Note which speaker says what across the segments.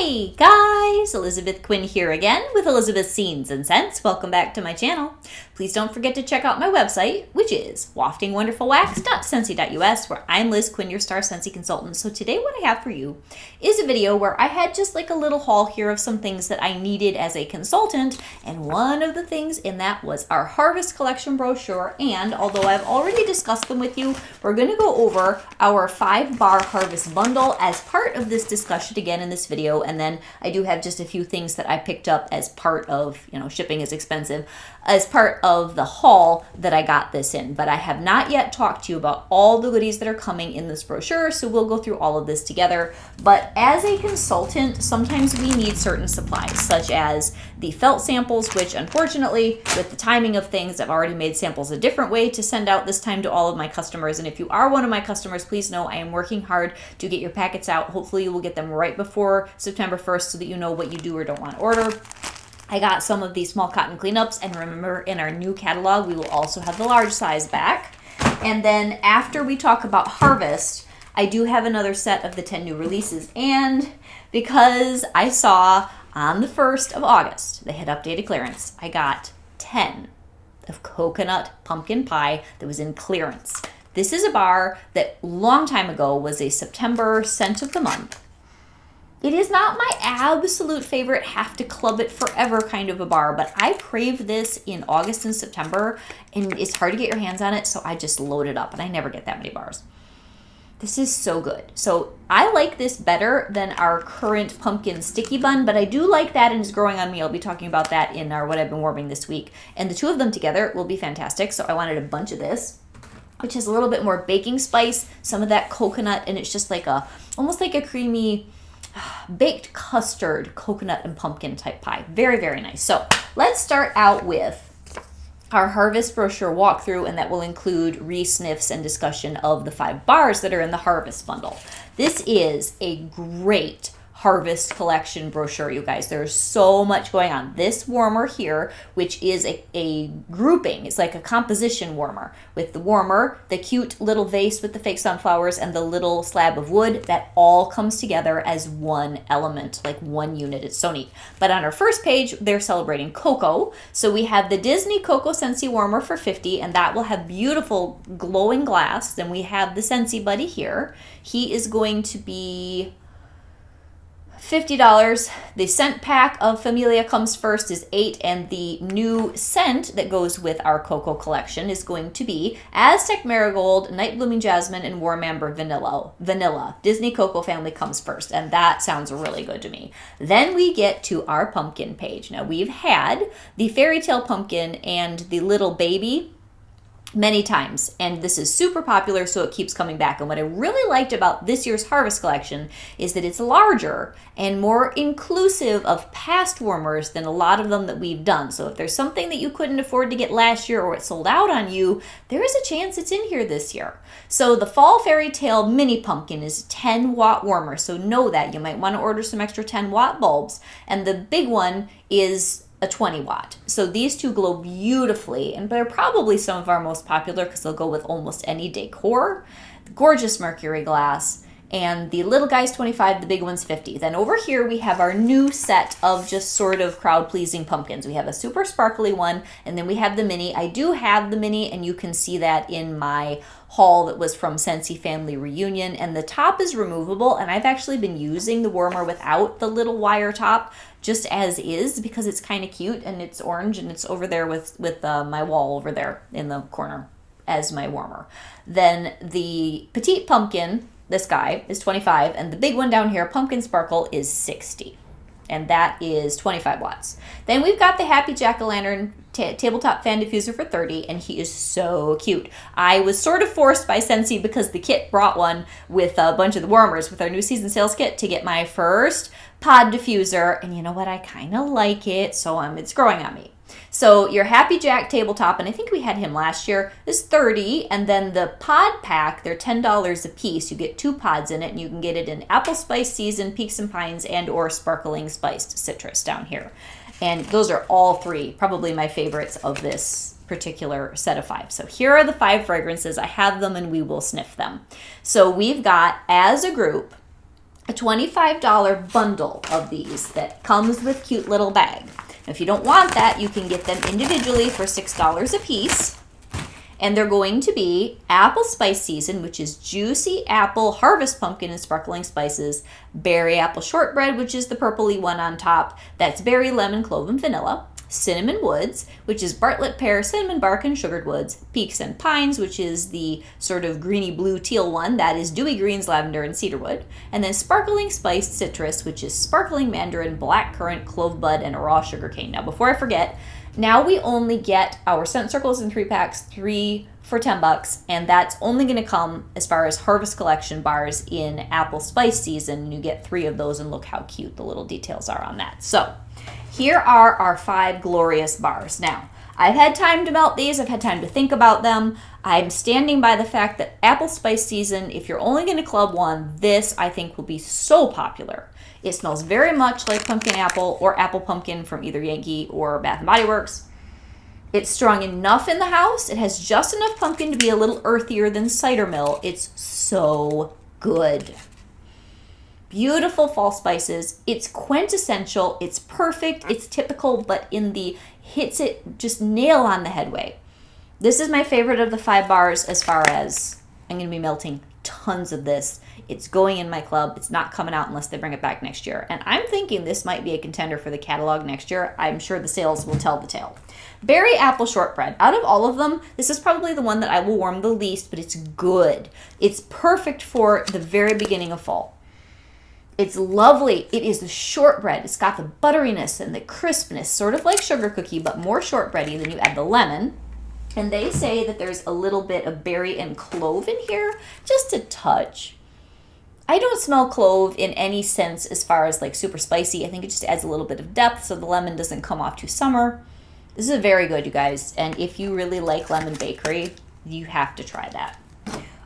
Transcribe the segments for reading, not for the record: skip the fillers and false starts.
Speaker 1: Hey guys, Elizabeth Quinn here again with Elizabeth's Scenes and Scents. Welcome back to my channel. Please don't forget to check out my website, which is waftingwonderfulwax.scentsy.us, where I'm Liz Quinn, your star Scentsy consultant. So today what I have for you is a video where I had just like a little haul here of some things that I needed as a consultant, and one of the things in that was our Harvest Collection brochure. And although I've already discussed them with you, we're going to go over our 5-bar Harvest bundle as part of this discussion again in this video. And then I do have just a few things that I picked up as part of, shipping is expensive, as part of the haul that I got this in. But I have not yet talked to you about all the goodies that are coming in this brochure, so we'll go through all of this together. But as a consultant, sometimes we need certain supplies, such as the felt samples, which unfortunately, with the timing of things, I've already made samples a different way to send out this time to all of my customers. And if you are one of my customers, please know I am working hard to get your packets out. Hopefully you will get them right before September 1st so that you know what you do or don't want to order. I got some of these small cotton cleanups, and remember, in our new catalog, we will also have the large size back. And then after we talk about Harvest, I do have another set of the 10 new releases. And because I saw on the 1st of August, they had updated clearance, I got 10 of coconut pumpkin pie that was in clearance. This is a bar that long time ago was a September scent of the month. It is not my absolute favorite, have to club it forever kind of a bar, but I craved this in August and September, and it's hard to get your hands on it, so I just load it up, and I never get that many bars. This is so good. So I like this better than our current pumpkin sticky bun, but I do like that, and it's growing on me. I'll be talking about that in our What I've Been Warming this week, and the two of them together will be fantastic, so I wanted a bunch of this, which has a little bit more baking spice, some of that coconut, and it's just like almost like a creamy baked custard, coconut and pumpkin type pie. Very, very nice. So let's start out with our Harvest brochure walkthrough, and that will include re-sniffs and discussion of the 5 bars that are in the Harvest bundle. This is a great Harvest collection brochure, you guys. There's so much going on. This warmer here, which is a grouping, it's like a composition warmer, with the warmer, the cute little vase with the fake sunflowers, and the little slab of wood, that all comes together as one element, like one unit. It's so neat. But on our first page, they're celebrating cocoa. So we have the Disney Cocoa Scentsy warmer for $50, and that will have beautiful glowing glass. Then we have the Scentsy Buddy here. He is going to be $50. The scent pack of Familia comes first, is $8, and the new scent that goes with our cocoa collection is going to be Aztec Marigold, Night Blooming Jasmine, and Warm Amber Vanilla. Disney Cocoa family comes first, and that sounds really good to me. Then we get to our pumpkin page. Now we've had the Fairy Tale Pumpkin and the Little Baby many times, and this is super popular, so it keeps coming back. And what I really liked about this year's Harvest collection is that it's larger and more inclusive of past warmers than a lot of them that we've done. So if there's something that you couldn't afford to get last year, or it sold out on you, there is a chance it's in here this year. So the Fall Fairy Tale Mini Pumpkin is a 10-watt warmer, so know that. You might want to order some extra 10-watt bulbs. And the big one is a 20-watt. So these two glow beautifully, and they're probably some of our most popular because they'll go with almost any decor. The gorgeous mercury glass, and the little guy's 25, the big one's 50. Then over here we have our new set of just sort of crowd-pleasing pumpkins. We have a super sparkly one, and then we have the mini. I do have the mini, and you can see that in my haul that was from Scentsy Family Reunion, and the top is removable, and I've actually been using the warmer without the little wire top, just as is, because it's kind of cute, and it's orange, and it's over there with my wall over there in the corner as my warmer. Then the petite pumpkin, this guy, is 25, and the big one down here, Pumpkin Sparkle, is 60. And that is 25 watts. Then we've got the Happy Jack-o'-lantern tabletop fan diffuser for 30, and he is so cute. I was sort of forced by Scentsy, because the kit brought one with a bunch of the warmers with our new season sales kit, to get my first pod diffuser, and you know what, I kind of like it, so it's growing on me. So your Happy Jack tabletop, and I think we had him last year, is 30, and then the pod pack, they're $10 a piece. You get 2 pods in it, and you can get it in apple spice seasoned, peaks and pines, and or sparkling spiced citrus down here. And those are all 3 probably my favorites of this particular set of 5. So here are the 5 fragrances. I have them, and we will sniff them. So we've got, as a group, a $25 bundle of these that comes with cute little bag. If you don't want that, you can get them individually for $6 a piece. And they're going to be apple spice season, which is juicy apple, harvest pumpkin, and sparkling spices. Berry apple shortbread, which is the purpley one on top. That's berry, lemon, clove, and vanilla. Cinnamon woods, which is Bartlett pear, cinnamon bark, and sugared woods. Peaks and pines, which is the sort of greeny blue teal one. That is dewy greens, lavender, and cedarwood. And then sparkling spiced citrus, which is sparkling mandarin, black currant, clove bud, and raw sugar cane. Now, before I forget, now we only get our scent circles in 3-packs, 3 for $10, and that's only going to come as far as Harvest Collection bars in apple spice season. You get 3 of those, and look how cute the little details are on that. So here are our 5 glorious bars. Now, I've had time to melt these. I've had time to think about them. I'm standing by the fact that apple spice season, if you're only going to club one, this I think will be so popular. It smells very much like pumpkin apple or apple pumpkin from either Yankee or Bath & Body Works. It's strong enough in the house. It has just enough pumpkin to be a little earthier than cider mill. It's so good. Beautiful fall spices. It's quintessential. It's perfect. It's typical, but in the hits it just nail on the head way. This is my favorite of the 5 bars as far as I'm going to be melting tons of this. It's going in my club. It's not coming out unless they bring it back next year. And I'm thinking this might be a contender for the catalog next year. I'm sure the sales will tell the tale. Berry apple shortbread. Out of all of them, this is probably the one that I will warm the least, but it's good. It's perfect for the very beginning of fall. It's lovely. It is the shortbread. It's got the butteriness and the crispness, sort of like sugar cookie, but more shortbready. Then you add the lemon. And they say that there's a little bit of berry and clove in here, just a touch. I don't smell clove in any sense as far as like super spicy. I think it just adds a little bit of depth so the lemon doesn't come off too summer. This is very good, you guys. And if you really like lemon bakery, you have to try that.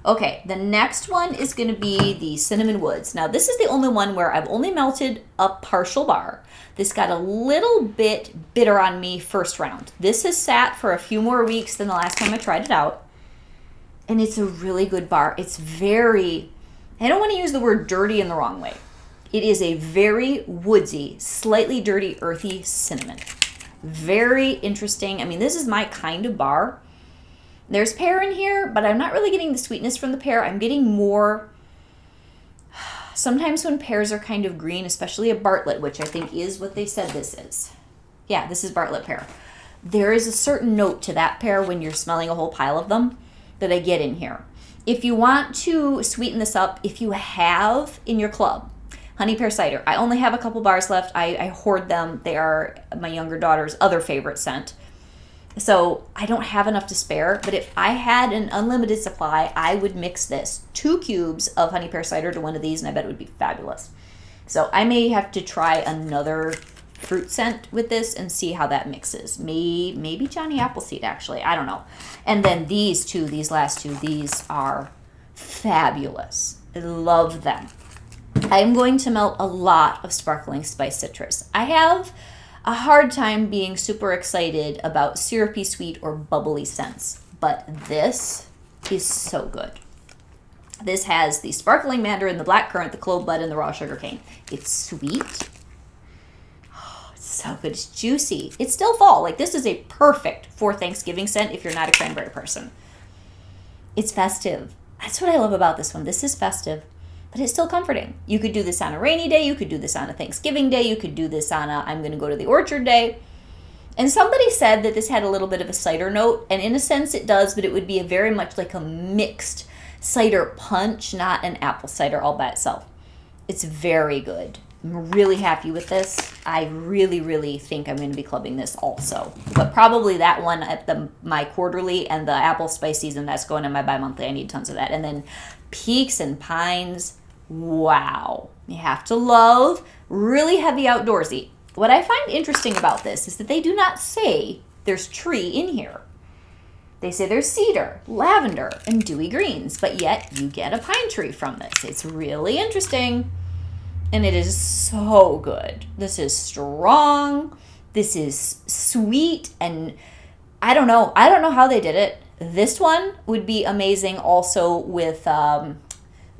Speaker 1: Okay, the next one is going to be the cinnamon woods. Now, this is the only one where I've only melted a partial bar. This got a little bit bitter on me first round. This has sat for a few more weeks than the last time I tried it out. And it's a really good bar. It's very, I don't want to use the word dirty in the wrong way. It is a very woodsy, slightly dirty, earthy cinnamon. Very interesting. I mean, this is my kind of bar. There's pear in here, but I'm not really getting the sweetness from the pear. I'm getting more, sometimes when pears are kind of green, especially a Bartlett, which I think is what they said this is. Yeah, this is Bartlett pear. There is a certain note to that pear when you're smelling a whole pile of them that I get in here. If you want to sweeten this up, if you have in your club honey pear cider, I only have a couple bars left. I hoard them. They are my younger daughter's other favorite scent. So I don't have enough to spare, but if I had an unlimited supply, I would mix this 2 cubes of honey pear cider to one of these, and I bet it would be fabulous. So I may have to try another fruit scent with this and see how that mixes. Maybe Johnny Appleseed, actually. I don't know. And then these two, these last two, these are fabulous. I love them. I'm going to melt a lot of sparkling spice citrus. I have a hard time being super excited about syrupy sweet or bubbly scents, but this is so good. This has the sparkling mandarin, the black currant, the clove bud, and the raw sugar cane. It's sweet. Oh, it's so good. It's juicy. It's still fall. Like, this is a perfect for Thanksgiving scent if you're not a cranberry person. It's festive. That's what I love about this one. This is festive, but it's still comforting. You could do this on a rainy day. You could do this on a Thanksgiving day. You could do this on a I'm going to go to the orchard day. And somebody said that this had a little bit of a cider note, and in a sense it does, but it would be a very much like a mixed cider punch, not an apple cider all by itself. It's very good. I'm really happy with this. I really, really think I'm going to be clubbing this also. But probably that one at my quarterly and the apple spice season, that's going in my bi-monthly. I need tons of that. And then peaks and pines. Wow. You have to love really heavy outdoorsy. What I find interesting about this is that they do not say there's tree in here. They say there's cedar, lavender, and dewy greens, but yet you get a pine tree from this. It's really interesting, and it is so good. This is strong. This is sweet, and I don't know how they did it. This one would be amazing also with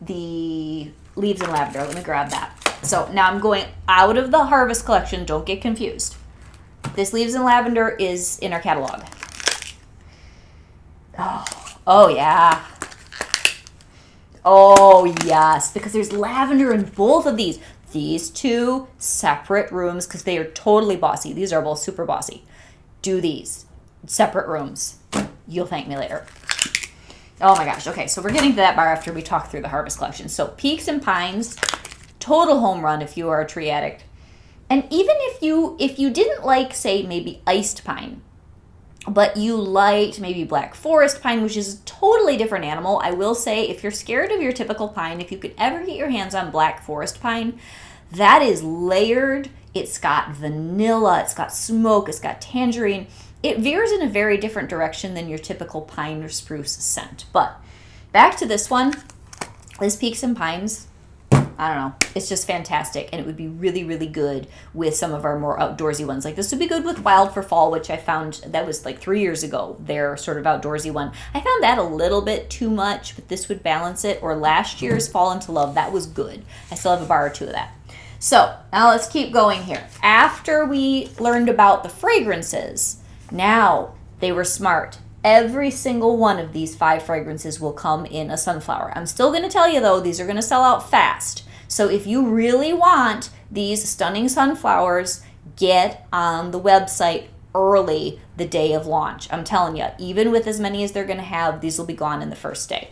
Speaker 1: the leaves in lavender. Let me grab that. So now I'm going out of the Harvest collection. Don't get confused. This leaves in lavender is in our catalog. Oh yeah. Oh yes, because there's lavender in both of these. These two separate rooms, because they are totally bossy. These are both super bossy. Do these separate rooms. You'll thank me later. Oh my gosh. Okay, so we're getting to that bar after we talk through the Harvest collection. So Peaks and Pines, total home run if you are a tree addict. And even if you didn't like, say, maybe iced pine, but you liked maybe black forest pine, which is a totally different animal, I will say, if you're scared of your typical pine, if you could ever get your hands on black forest pine, that is layered. It's got vanilla, it's got smoke, it's got tangerine. It veers in a very different direction than your typical pine or spruce scent. But back to this one, this Peaks and Pines, I don't know, it's just fantastic, and it would be really, really good with some of our more outdoorsy ones. Like this would be good with Wild for Fall, which I found that was like 3 years ago, their sort of outdoorsy one. I found that a little bit too much, but this would balance it. Or last year's Fall into Love, that was good. I still have a bar or two of that. So now let's keep going here. After we learned about the fragrances, now they were smart. Every single one of these 5 fragrances will come in a sunflower. I'm still going to tell you, though, these are going to sell out fast. So if you really want these stunning sunflowers, get on the website early the day of launch. I'm telling you, even with as many as they're going to have, these will be gone in the first day.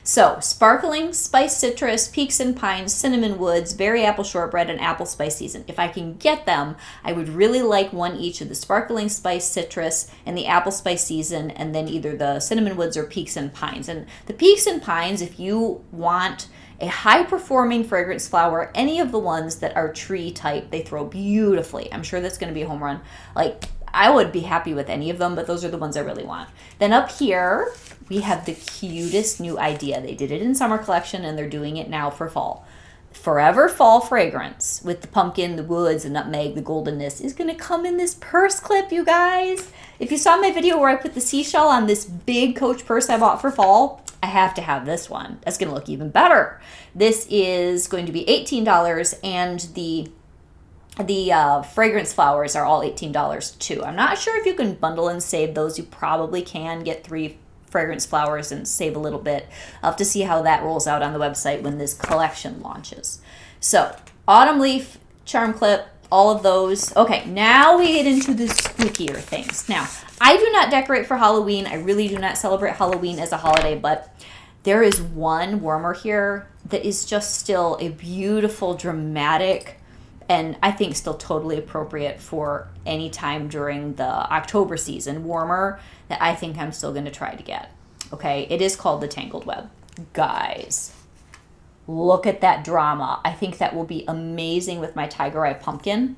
Speaker 1: So Sparkling Spice Citrus, Peaks and Pines, Cinnamon Woods, Berry Apple Shortbread, and Apple Spice Season. If I can get them, I would really like one each of the Sparkling Spice Citrus and the Apple Spice Season, and then either the Cinnamon Woods or Peaks and Pines. And the Peaks and Pines, if you want a high-performing fragrance flower, any of the ones that are tree type, they throw beautifully. I'm sure that's going to be a home run. Like, I would be happy with any of them, but those are the ones I really want. Then up here, we have the cutest new idea. They did it in summer collection, and they're doing it now for fall. Forever Fall fragrance with the pumpkin, the woods, the nutmeg, the goldenness is going to come in this purse clip, you guys. If you saw my video where I put the seashell on this big Coach purse I bought for fall, I have to have this one. That's going to look even better. This is going to be $18, and the fragrance flowers are all $18 too. I'm not sure if you can bundle and save those. You probably can get 3 fragrance flowers and save a little bit. I'll have to see how that rolls out on the website when this collection launches. So Autumn Leaf, Charm Clip, all of those. Okay, now we get into the spookier things. Now, I do not decorate for Halloween. I really do not celebrate Halloween as a holiday, but there is one warmer here that is just still a beautiful, dramatic, and I think still totally appropriate for any time during the October season warmer that I think I'm still going to try to get. Okay, it is called the Tangled Web. Guys, look at that drama. I think that will be amazing with my Tiger Eye Pumpkin.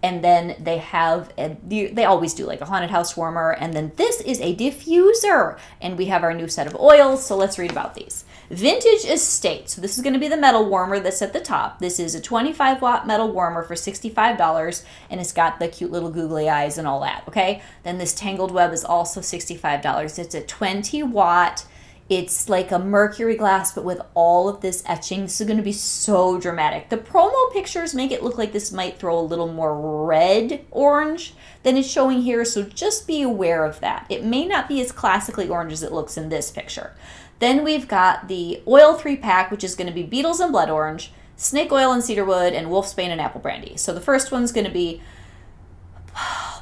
Speaker 1: And then they have, they always do like a haunted house warmer. And then this is a diffuser. And we have our new set of oils. So let's read about these. Vintage Estate. So this is going to be the metal warmer that's at the top. This is a 25 watt metal warmer for $65. And it's got the cute little googly eyes and all that. Okay. Then this Tangled Web is also $65. It's a 20 watt. It's like a mercury glass, but with all of this etching. This is going to be so dramatic. The promo pictures make it look like this might throw a little more red orange than it's showing here, so just be aware of that. It may not be as classically orange as it looks in this picture. Then we've got the oil 3-pack, which is going to be Beetles and Blood Orange, Snake Oil and Cedarwood, and Wolfsbane and Apple Brandy. So the first one's going to be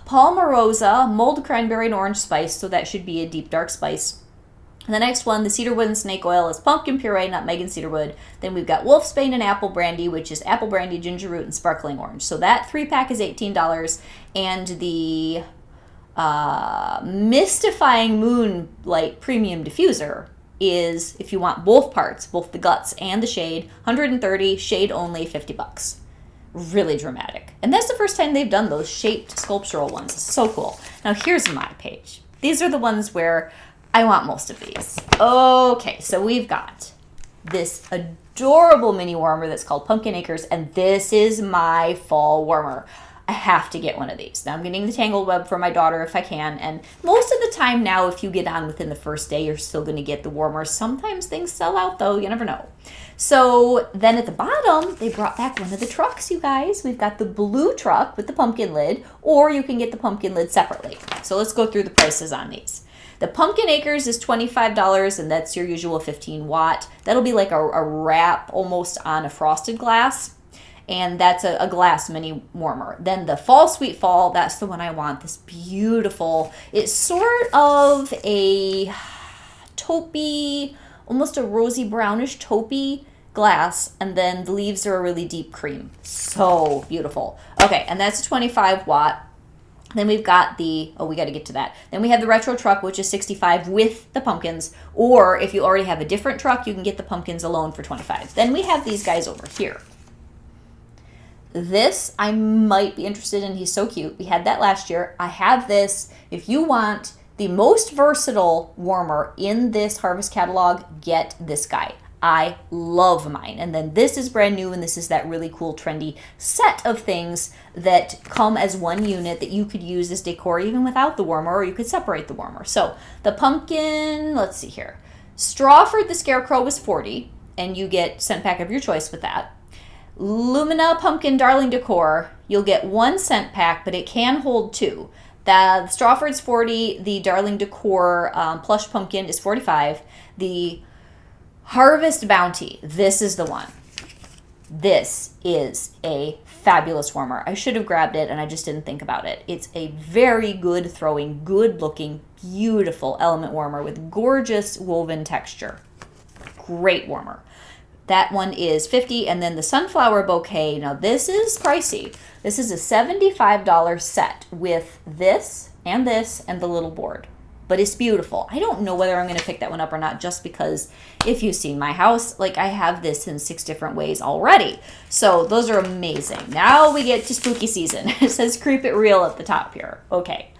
Speaker 1: Palmarosa, Mulled Cranberry and Orange Spice, so that should be a deep dark spice. And the next one, the Cedarwood and Snake Oil, is Pumpkin Puree, Nutmeg and Cedarwood. Then we've got Wolfsbane and Apple Brandy, which is Apple Brandy, Ginger Root, and Sparkling Orange. So that 3-pack is $18. And the Mystifying Moonlight Premium Diffuser is, if you want both parts, both the guts and the shade, $130, shade only, $50. Really dramatic. And that's the first time they've done those shaped sculptural ones. So cool. Now here's my page. These are the ones where I want most of these. Okay, so we've got this adorable mini warmer that's called Pumpkin Acres, and this is my fall warmer. I have to get one of these. Now I'm getting the Tangled Web for my daughter if I can, and most of the time now, if you get on within the first day, you're still going to get the warmers. Sometimes things sell out though, you never know. So then at the bottom, they brought back one of the trucks, you guys. We've got the blue truck with the pumpkin lid, or you can get the pumpkin lid separately. So let's go through the prices on these. The Pumpkin Acres is $25, and that's your usual 15 watt. That'll be like a wrap almost on a frosted glass, and that's a glass mini warmer. Then the Fall Sweet Fall, that's the one I want. This beautiful, it's sort of a taupey, almost a rosy brownish taupey glass, and then the leaves are a really deep cream. So beautiful. Okay, and that's a 25 watt. Then we've got the, we got to get to that. Then we have the retro truck, which is 65 with the pumpkins. Or if you already have a different truck, you can get the pumpkins alone for 25. Then we have these guys over here. This I might be interested in. He's so cute. We had that last year. I have this. If you want the most versatile warmer in this Harvest catalog, get this guy. I love mine. And then this is brand new, and this is that really cool trendy set of things that come as one unit that you could use as decor even without the warmer, or you could separate the warmer. So the pumpkin, let's see here. Strawford the Scarecrow was $40, and you get scent pack of your choice with that. Lumina Pumpkin Darling Decor, you'll get 1 scent pack, but it can hold 2. The Strawford's $40, the Darling Decor plush pumpkin is $45. The Harvest Bounty, this is the one. This is a fabulous warmer. I should have grabbed it and I just didn't think about it. It's a very good throwing, good looking, beautiful element warmer with gorgeous woven texture. Great warmer. That one is $50, and then the Sunflower Bouquet. Now this is pricey. This is a $75 set with this and the little board. But it's beautiful. I don't know whether I'm going to pick that one up or not, just because if you've seen my house, like I have this in 6 different ways already. So those are amazing. Now we get to spooky season. It says Creep It Real at the top here. Okay.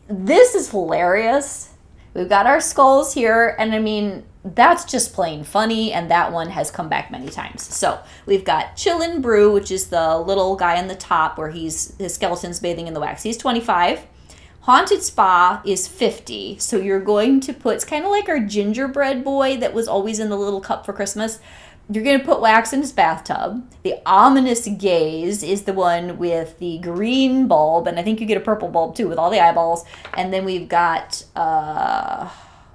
Speaker 1: This is hilarious. We've got our skulls here, and I mean, that's just plain funny, and that one has come back many times. So we've got Chillin' Brew, which is the little guy on the top where his skeleton's bathing in the wax. He's $25. Haunted Spa is $50. So you're going to put, it's kind of like our gingerbread boy that was always in the little cup for Christmas. You're going to put wax in his bathtub. The Ominous Gaze is the one with the green bulb, and I think you get a purple bulb too with all the eyeballs. And then we've got,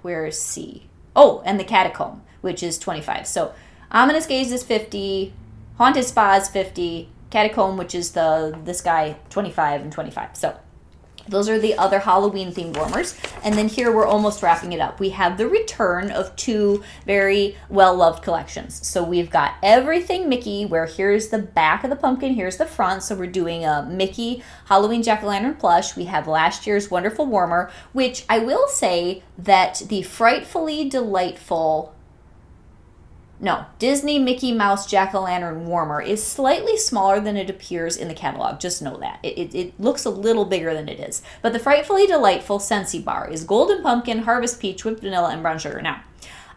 Speaker 1: where is C? Oh, and the Catacomb, which is $25. So Ominous Gaze is $50. Haunted Spa is $50. Catacomb, which is this guy, $25 and $25. So those are the other Halloween themed warmers. And then here we're almost wrapping it up. We have the return of 2 very well-loved collections. So we've got Everything Mickey, where here's the back of the pumpkin, here's the front. So we're doing a Mickey Halloween Jack-o'-lantern plush. We have last year's Wonderful Warmer, which I will say that the Frightfully Delightful Disney Mickey Mouse Jack-o'-lantern warmer is slightly smaller than it appears in the catalog. Just know that. It looks a little bigger than it is. But the Frightfully Delightful Scentsy Bar is Golden Pumpkin, Harvest Peach, Whipped Vanilla, and Brown Sugar. Now,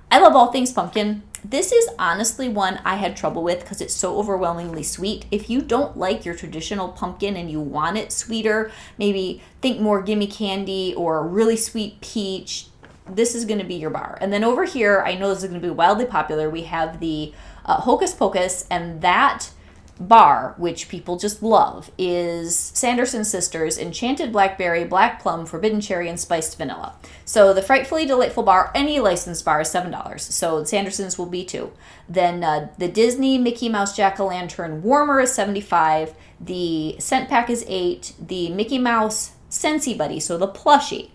Speaker 1: I love all things pumpkin. This is honestly one I had trouble with because it's so overwhelmingly sweet. If you don't like your traditional pumpkin and you want it sweeter, maybe think more Gimme Candy or really sweet peach, this is going to be your bar. And then over here, I know this is going to be wildly popular. We have the Hocus Pocus, and that bar, which people just love, is Sanderson Sisters Enchanted Blackberry, Black Plum, Forbidden Cherry, and Spiced Vanilla. So the Frightfully Delightful bar, any licensed bar, is $7. So Sanderson's will be $2. Then the Disney Mickey Mouse Jack-o'-lantern warmer is $75. The scent pack is $8. The Mickey Mouse Scentsy Buddy, so the plushie,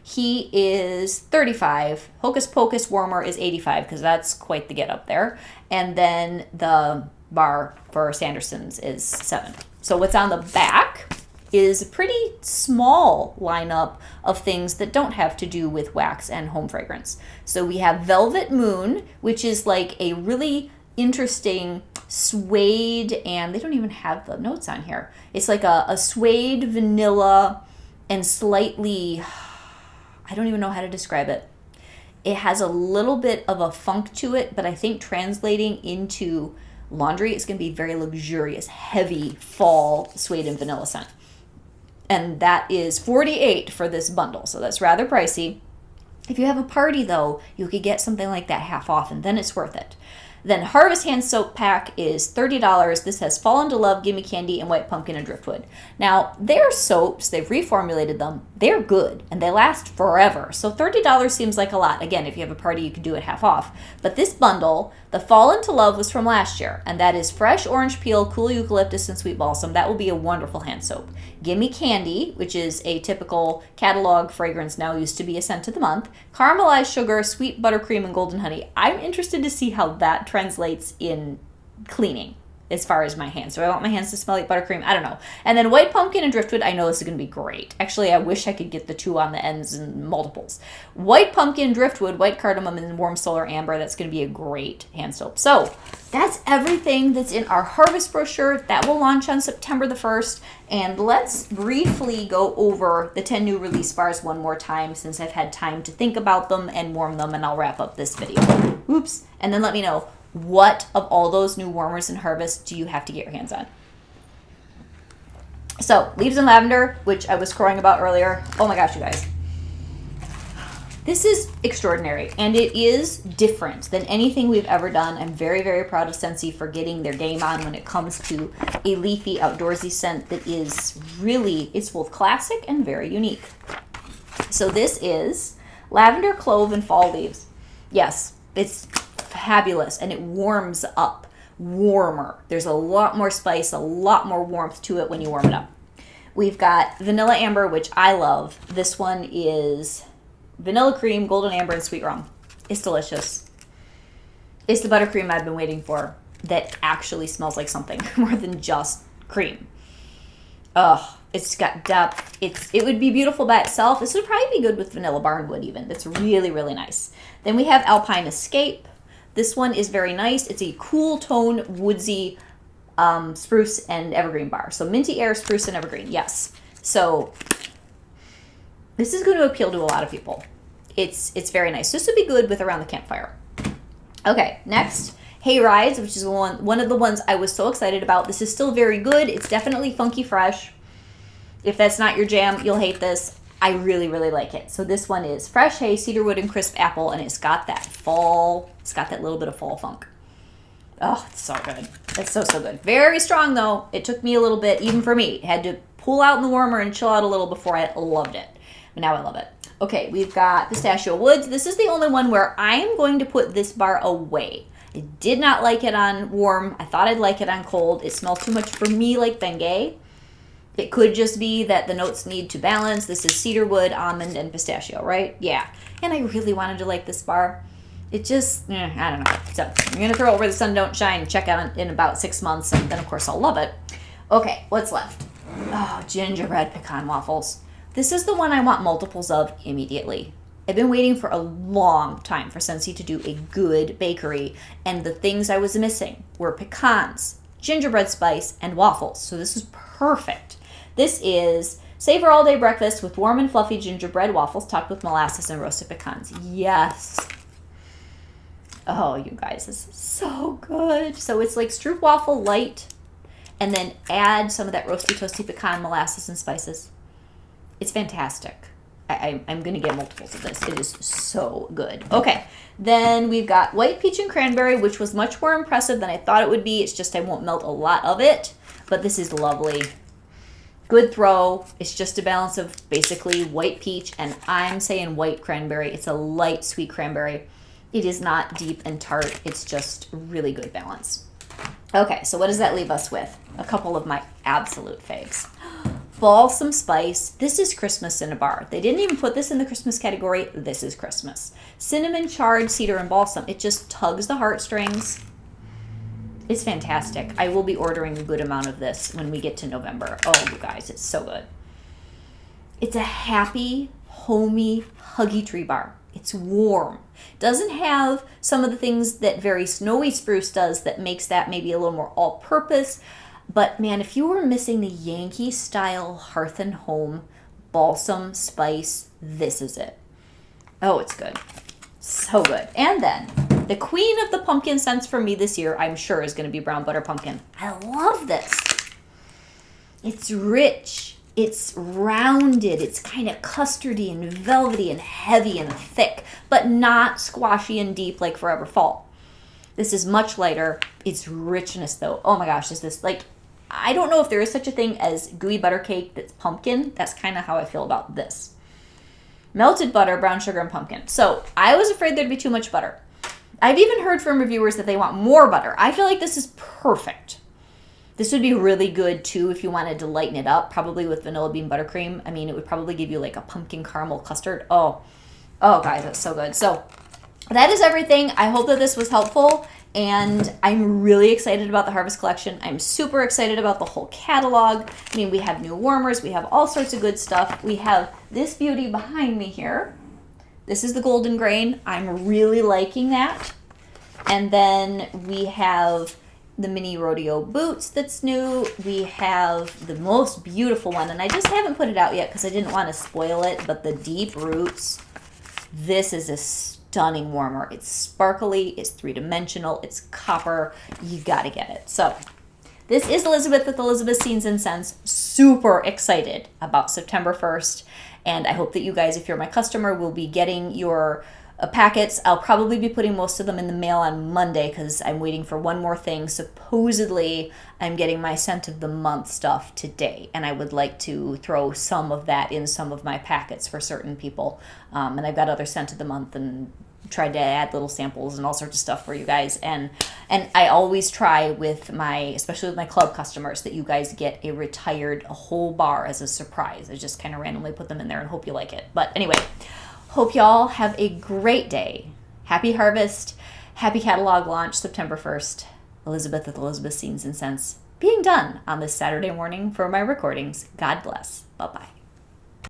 Speaker 1: he is $35. Hocus Pocus warmer is $85 because that's quite the get up there. And then the bar for Sanderson's is $7. So what's on the back is a pretty small lineup of things that don't have to do with wax and home fragrance. So we have Velvet Moon, which is like a really interesting suede, and they don't even have the notes on here. It's like a suede vanilla and slightly, I don't even know how to describe it. It has a little bit of a funk to it, but I think translating into Laundry is going to be very luxurious, heavy fall suede and vanilla scent. And that is $48 for this bundle, so that's rather pricey. If you have a party, though, you could get something like that half off, and then it's worth it. Then Harvest Hand Soap Pack is $30. This has Fall Into Love, Gimme Candy, and White Pumpkin and Driftwood. Now, they're soaps. They've reformulated them. They're good, and they last forever. So $30 seems like a lot. Again, if you have a party, you can do it half off. But this bundle, the Fall Into Love was from last year, and that is fresh orange peel, cool eucalyptus, and sweet balsam. That will be a wonderful hand soap. Gimme Candy, which is a typical catalog fragrance now, used to be a scent of the month. Caramelized sugar, sweet buttercream, and golden honey. I'm interested to see how that translates in cleaning as far as my hands. So I want my hands to smell like buttercream. I don't know. And then White Pumpkin and Driftwood. I know this is going to be great. Actually, I wish I could get the 2 on the ends and multiples. White Pumpkin, Driftwood, White Cardamom, and Warm Solar Amber. That's going to be a great hand soap. So that's everything that's in our Harvest brochure. That will launch on September the 1st. And let's briefly go over the 10 new release bars one more time since I've had time to think about them and warm them, and I'll wrap up this video. Oops. And then let me know, what of all those new warmers in Harvest do you have to get your hands on? So, Leaves in Lavender, which I was crowing about earlier. Oh my gosh, you guys. This is extraordinary, and it is different than anything we've ever done. I'm very, very proud of Scentsy for getting their game on when it comes to a leafy, outdoorsy scent that is really, it's both classic and very unique. So this is Lavender, Clove, and Fall Leaves. Yes, it's fabulous, and it warms up warmer. There's a lot more spice, a lot more warmth to it when you warm it up. We've got Vanilla Amber, which I love. This one is vanilla cream, golden amber, and sweet rum. It's delicious. It's the buttercream I've been waiting for that actually smells like something more than just cream. Ugh, it's got depth. It would be beautiful by itself. This would probably be good with vanilla barnwood even. That's really, really nice. Then we have Alpine Escape. This one is very nice. It's a cool tone, woodsy spruce and evergreen bar. So minty air, spruce, and evergreen. Yes. So this is going to appeal to a lot of people. It's very nice. This would be good with around the campfire. Okay, next, Hay Rides, which is one of the ones I was so excited about. This is still very good. It's definitely funky fresh. If that's not your jam, you'll hate this. I really, really like it. So this one is fresh hay, cedarwood, and crisp apple, and it's got that fall, it's got that little bit of fall funk. Oh, it's so good. It's so, so good. Very strong, though. It took me a little bit, even for me. Had to pull out in the warmer and chill out a little before I loved it. But now I love it. Okay, we've got Pistachio Woods. This is the only one where I am going to put this bar away. I did not like it on warm. I thought I'd like it on cold. It smelled too much for me like Bengay. It could just be that the notes need to balance. This is cedarwood, almond, and pistachio, right? Yeah. And I really wanted to like this bar. It just, I don't know. So I'm going to throw it where the sun don't shine, check out in about 6 months, and then, of course, I'll love it. Okay, what's left? Oh, gingerbread pecan waffles. This is the one I want multiples of immediately. I've been waiting for a long time for Scentsy to do a good bakery, and the things I was missing were pecans, gingerbread spice, and waffles. So this is perfect. This is savor all day breakfast with warm and fluffy gingerbread waffles topped with molasses and roasted pecans. Yes. Oh, you guys, this is so good. So it's like stroop waffle light, and then add some of that roasty toasty pecan molasses and spices. It's fantastic. I'm going to get multiples of this. It is so good. Okay, then we've got white peach and cranberry, which was much more impressive than I thought it would be. It's just I won't melt a lot of it, but this is lovely. Good throw. It's just a balance of basically white peach, and I'm saying white cranberry. It's a light sweet cranberry. It is not deep and tart. It's just really good balance. Okay, so what does that leave us with? A couple of my absolute faves. Balsam spice. This is Christmas in a bar. They didn't even put this in the Christmas category. This is Christmas. Cinnamon, chard, cedar, and balsam. It just tugs the heartstrings. It's fantastic. I will be ordering a good amount of this when we get to November. Oh, you guys, it's so good. It's a happy, homey, huggy tree bar. It's warm. Doesn't have some of the things that very snowy spruce does that makes that maybe a little more all-purpose. But man, if you were missing the Yankee-style hearth and home balsam spice, this is it. Oh, it's good. So good. And then The queen of the pumpkin scents for me this year, I'm sure, is going to be brown butter pumpkin. I love this. It's rich. It's rounded. It's kind of custardy and velvety and heavy and thick, but not squashy and deep like Forever Fall. This is much lighter. It's richness, though. Oh my gosh, is this like... I don't know if there is such a thing as gooey butter cake that's pumpkin. That's kind of how I feel about this. Melted butter, brown sugar, and pumpkin. So I was afraid there'd be too much butter. I've even heard from reviewers that they want more butter. I feel like this is perfect. This would be really good, too, if you wanted to lighten it up, probably with vanilla bean buttercream. I mean, it would probably give you like a pumpkin caramel custard. Oh, guys, that's so good. So that is everything. I hope that this was helpful. And I'm really excited about the Harvest Collection. I'm super excited about the whole catalog. I mean, we have new warmers. We have all sorts of good stuff. We have this beauty behind me here. This is the golden grain. I'm really liking that. And then we have the mini rodeo boots that's new. We have the most beautiful one, and I just haven't put it out yet because I didn't want to spoil it, but the deep roots. This is a stunning warmer. It's sparkly, it's three-dimensional, it's copper. You gotta get it. So this is Elizabeth with Elizabeth's Scenes and Scents. Super excited about September 1st, and I hope that you guys, if you're my customer, will be getting your packets. I'll probably be putting most of them in the mail on Monday because I'm waiting for one more thing. Supposedly, I'm getting my scent of the month stuff today, and I would like to throw some of that in some of my packets for certain people. And I've got other scent of the month and tried to add little samples and all sorts of stuff for you guys. And I always try with especially with my club customers, that you guys get a whole bar as a surprise. I just kind of randomly put them in there and hope you like it. But anyway, hope y'all have a great day. Happy harvest. Happy catalog launch September 1st. Elizabeth with Elizabeth's Scenes and Scents being done on this Saturday morning for my recordings. God bless. Bye-bye.